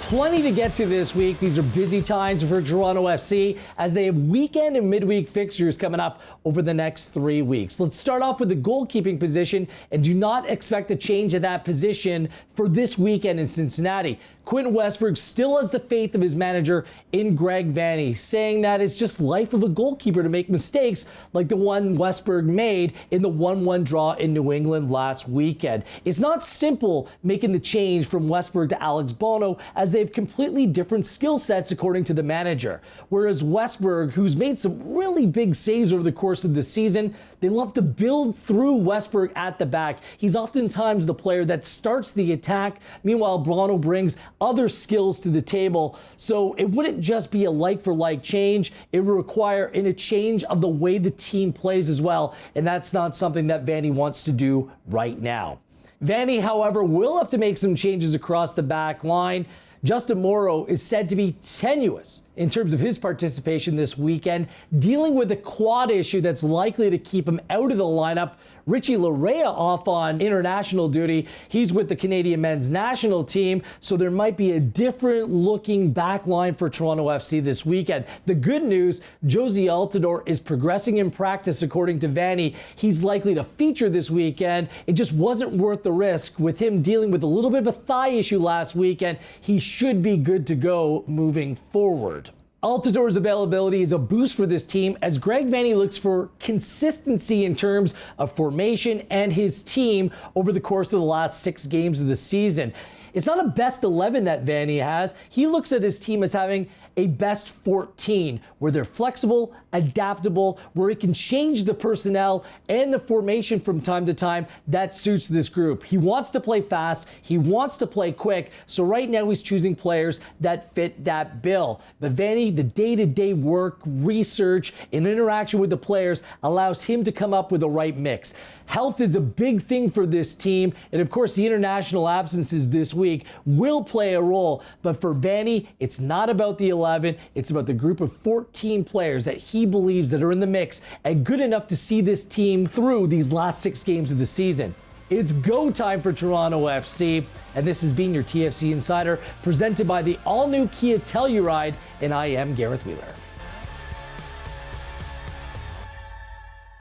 Plenty to get to this week. These are busy times for Toronto FC as they have weekend and midweek fixtures coming up over the next 3 weeks. Let's start off with the goalkeeping position and do not expect a change at that position for this weekend in Cincinnati. Quentin Westberg still has the faith of his manager in Greg Vanney, saying that it's just life of a goalkeeper to make mistakes like the one Westberg made in the 1-1 draw in New England last weekend. It's not simple making the change from Westberg to Alex Bono, as they have completely different skill sets according to the manager. Whereas Westberg, who's made some really big saves over the course of the season, they love to build through Westberg at the back. He's oftentimes the player that starts the attack. Meanwhile, Bono brings other skills to the table. So it wouldn't just be a like-for-like change. It would require a change of the way the team plays as well. And that's not something that Vanney wants to do right now. Vanney, however, will have to make some changes across the back line. Justin Morrow is said to be tenuous in terms of his participation this weekend, dealing with a quad issue that's likely to keep him out of the lineup. Richie Larea off on international duty. He's with the Canadian men's national team, so there might be a different looking back line for Toronto FC this weekend. The good news, Jozy Altidore is progressing in practice according to Vanney. He's likely to feature this weekend. It just wasn't worth the risk with him dealing with a little bit of a thigh issue last weekend. He should be good to go moving forward. Altidore's availability is a boost for this team as Greg Vanney looks for consistency in terms of formation and his team over the course of the last 6 games of the season. It's not a best 11 that Vanney has. He looks at his team as having a best 14, where they're flexible, adaptable, where he can change the personnel and the formation from time to time that suits this group. He wants to play fast. He wants to play quick. So right now he's choosing players that fit that bill. But Vanney, the day-to-day work, research, and interaction with the players allows him to come up with the right mix. Health is a big thing for this team. And of course, the international absences this week will play a role. But for Vanney, it's not about the 11. It's about the group of 14 players that he believes that are in the mix and good enough to see this team through these last 6 games of the season. It's go time for Toronto FC, and this has been your TFC Insider, presented by the all-new Kia Telluride, and I am Gareth Wheeler.